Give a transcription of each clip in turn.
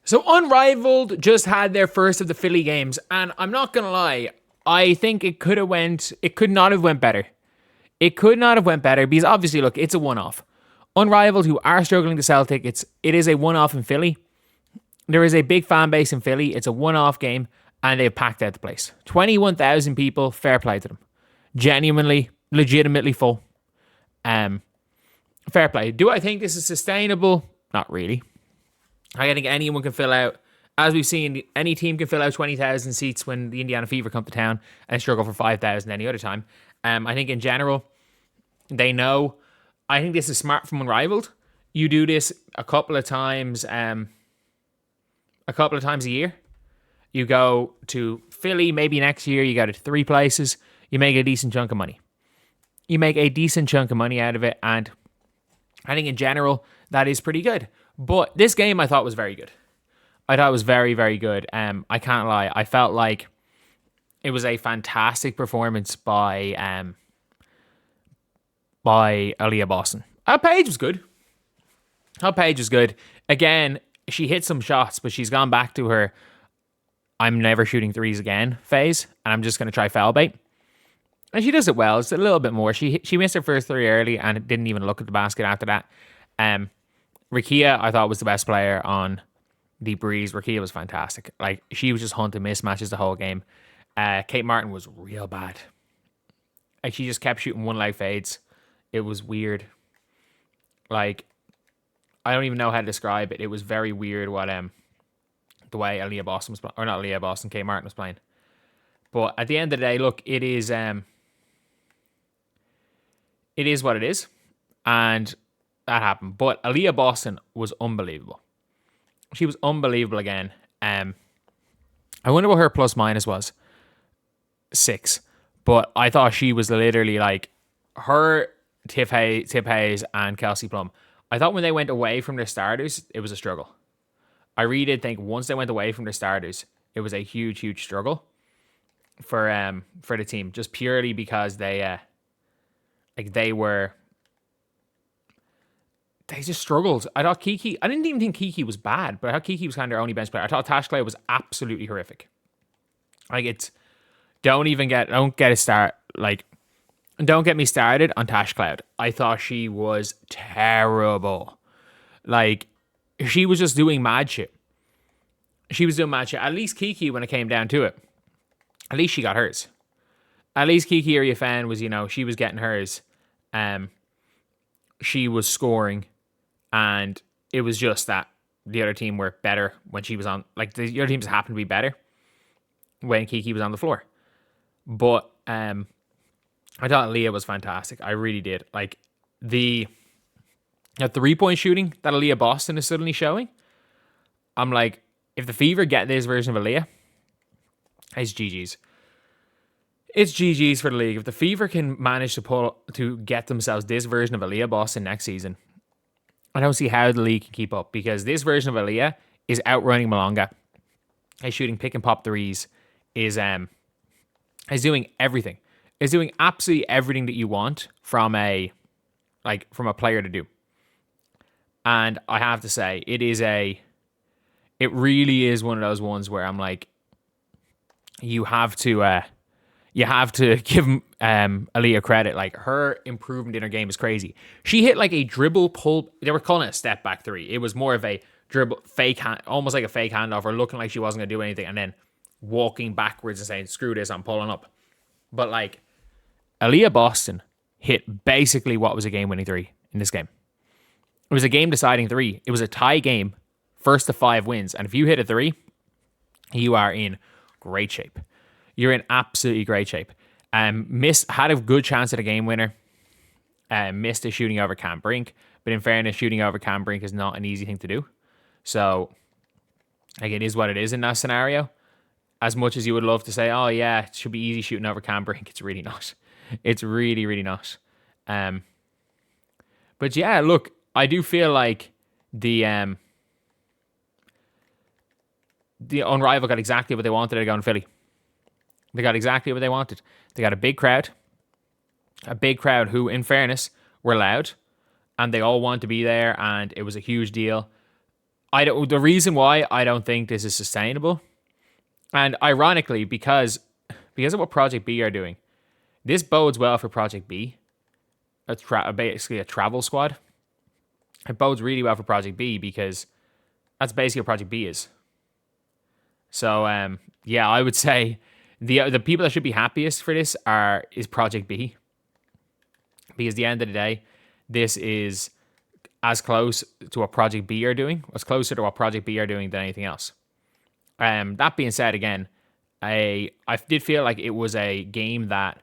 So Unrivaled just had their first of the Philly games, and I'm not gonna lie, I think it could not have went better. It could not have went better because obviously, look, it's a one-off. Unrivaled, who are struggling to sell tickets, it is a one-off in Philly. There is a big fan base in Philly. It's a one-off game, and they've packed out the place. 21,000 people, fair play to them. Genuinely, legitimately full. Fair play. Do I think this is sustainable? Not really. I think anyone can fill out, as we've seen, any team can fill out 20,000 seats when the Indiana Fever come to town and struggle for 5,000 any other time. I think in general, they know. I think this is smart from Unrivaled. You do this a couple of times a year. You go to Philly, maybe next year you go to 3 places. You make a decent chunk of money. You make a decent chunk of money out of it, and I think in general, that is pretty good. But this game I thought was very good. I thought it was very, very good. I can't lie. I felt like it was a fantastic performance by Aaliyah Boston. Paige was good. Paige was good. Again, she hit some shots, but she's gone back to her I'm never shooting threes again phase, and I'm just going to try foul bait. And she does it well. It's a little bit more. She missed her first 3 early and didn't even look at the basket after that. Rikia, I thought, was the best player on the Breeze. Rikia was fantastic. Like, she was just hunting mismatches the whole game. Kate Martin was real bad. Like, she just kept shooting one leg fades. It was weird. Like, I don't even know how to describe it. It was very weird what the way Aaliyah Boston was playing, or not Aaliyah Boston, Kate Martin was playing. But at the end of the day, look, it is what it is, and that happened. But Aaliyah Boston was unbelievable. She was unbelievable again. I wonder what her plus minus was. 6. But I thought she was literally like her, Tip Hayes, and Kelsey Plum. I thought when they went away from their starters, it was a struggle. I really did think once they went away from their starters, it was a huge, huge struggle for the team, just purely because they just struggled. I thought Kiki, I didn't even think Kiki was bad, but I thought Kiki was kind of their only bench player. I thought Tash Clay was absolutely horrific. Like, don't get me started on Tash Cloud. I thought she was terrible. Like, she was just doing mad shit. At least Kiki, when it came down to it, at least she got hers. At least Kiki Iriafan was, she was getting hers. She was scoring, and it was just that the other team were better when she was on. Like, the other teams happened to be better when Kiki was on the floor. But I thought Aaliyah was fantastic. I really did. Like, the 3-point shooting that Aaliyah Boston is suddenly showing, I'm like, if the Fever get this version of Aaliyah, it's GG's. It's GG's for the league. If the Fever can manage to get themselves this version of Aaliyah Boston next season, I don't see how the league can keep up, because this version of Aaliyah is outrunning Malonga. Is shooting pick and pop threes. Is doing everything. Is doing absolutely everything that you want from a player to do. And I have to say, it really is one of those ones where I'm like, you have to give Aaliyah credit. Like, her improvement in her game is crazy. She hit like a dribble pull. They were calling it a step back 3. It was more of a dribble fake hand, almost like a fake handoff, or looking like she wasn't gonna do anything, and then walking backwards and saying, "Screw this, I'm pulling up." But like, Aaliyah Boston hit basically what was a game-winning 3 in this game. It was a game-deciding 3. It was a tie game, first to 5 wins, and if you hit a 3, you are in great shape. You're in absolutely great shape. Had a good chance at a game winner. Missed a shooting over Cam Brink, but in fairness, shooting over Cam Brink is not an easy thing to do. So, like, it is what it is in that scenario. As much as you would love to say, oh yeah, it should be easy shooting over Cam Brink, it's really not. It's really, really not. But yeah, look, I do feel like the Unrivaled got exactly what they wanted to go in Philly. They got exactly what they wanted. They got a big crowd who, in fairness, were loud, and they all wanted to be there, and it was a huge deal. The reason why I don't think this is sustainable, and ironically, because of what Project B are doing, this bodes well for Project B. Basically a travel squad. It bodes really well for Project B because that's basically what Project B is. So yeah, I would say the people that should be happiest for this is Project B, because at the end of the day, this is as close to what Project B are doing, as closer to what Project B are doing than anything else. That being said, again, I did feel like it was a game that,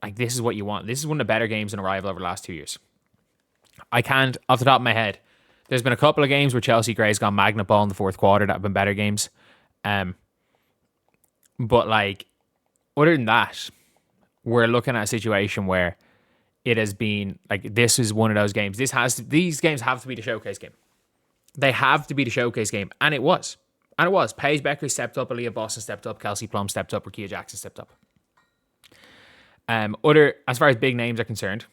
like, this is what you want. This is one of the better games in Arrival over the last 2 years. I can't, off the top of my head, there's been a couple of games where Chelsea Gray's gone magnet ball in the fourth quarter that have been better games. But, like, other than that, we're looking at a situation where it has been, like, this is one of those games. These games have to be the showcase game. They have to be the showcase game. And it was. Paige Bueckers stepped up, Aaliyah Boston stepped up, Kelsey Plum stepped up, Rakia Jackson stepped up. As far as big names are concerned,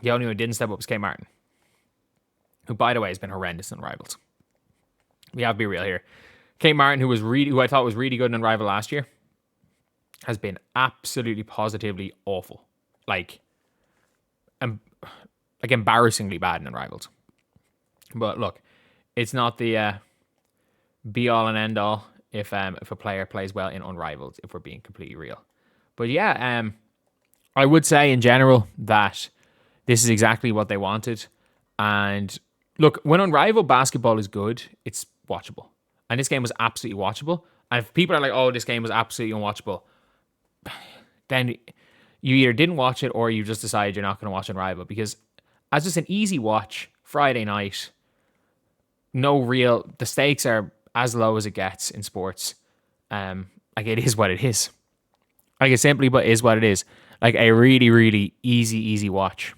the only one who didn't step up was Kate Martin, who, by the way, has been horrendous in Rivals. We have to be real here. Kate Martin, who I thought was really good in Rival last year, has been absolutely positively awful. Like embarrassingly bad in Rivals. But look, it's not the be all and end all if a player plays well in Unrivaled, if we're being completely real. But yeah, I would say in general that this is exactly what they wanted. And look, when Unrivaled basketball is good, it's watchable. And this game was absolutely watchable. And if people are like, oh, this game was absolutely unwatchable, then you either didn't watch it or you just decided you're not going to watch Unrivaled. Because as just an easy watch, Friday night, the stakes are as low as it gets in sports. Like, it is what it is. Like, it simply but is what it is. Like, a really, really easy watch.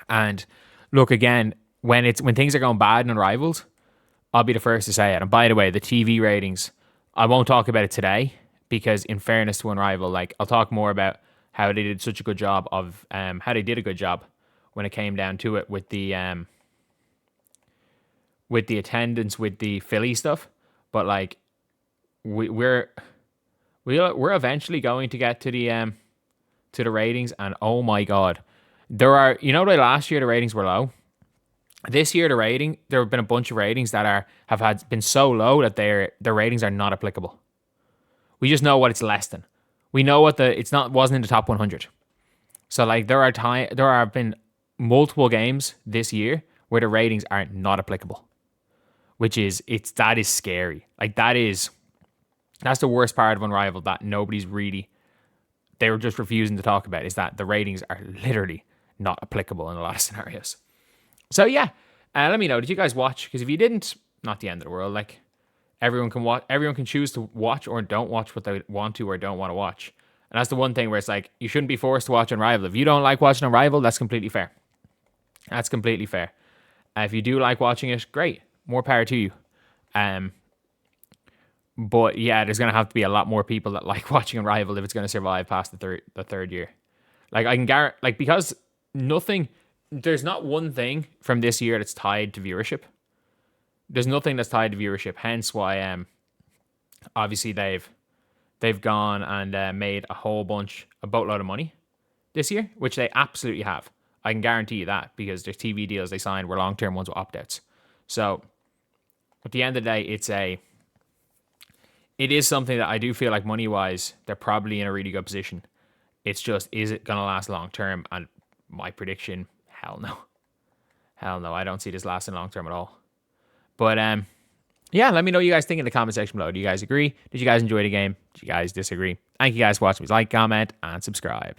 And look, again, when things are going bad in Unrivaled, I'll be the first to say it. And by the way, the TV ratings, I won't talk about it today because, in fairness to Unrivaled, like, I'll talk more about how they did such a good job of how they did a good job when it came down to it with the attendance, with the Philly stuff. But, like, we're eventually going to get to the ratings, and oh my god, there last year the ratings were low. This year there have been a bunch of ratings that have been so low that their ratings are not applicable. We just know what it's less than. We know wasn't in the top 100. So, like, there have been multiple games this year where the ratings are not applicable, that is scary. Like, that's the worst part of Unrivaled that they were just refusing to talk about, is that the ratings are literally not applicable in a lot of scenarios. So yeah, let me know, did you guys watch? Because if you didn't, not the end of the world. Like, everyone can watch, everyone can choose to watch or don't watch what they want to or don't want to watch. And that's the one thing where it's like, you shouldn't be forced to watch Unrivaled. If you don't like watching Unrivaled, that's completely fair. That's completely fair. If you do like watching it, great. More power to you. But yeah, there's gonna have to be a lot more people that like watching Unrivaled if it's gonna survive past the third year. Like, I can guarantee, like, because there's not one thing from this year that's tied to viewership. There's nothing that's tied to viewership. Hence why obviously they've gone and made a boatload of money this year, which they absolutely have. I can guarantee you that, because their TV deals they signed were long-term ones with opt-outs. So at the end of the day, it is something that I do feel like money-wise, they're probably in a really good position. It's just, is it going to last long-term? And my prediction, hell no. Hell no, I don't see this lasting long-term at all. But yeah, let me know what you guys think in the comment section below. Do you guys agree? Did you guys enjoy the game? Did you guys disagree? Thank you guys for watching. Please like, comment, and subscribe.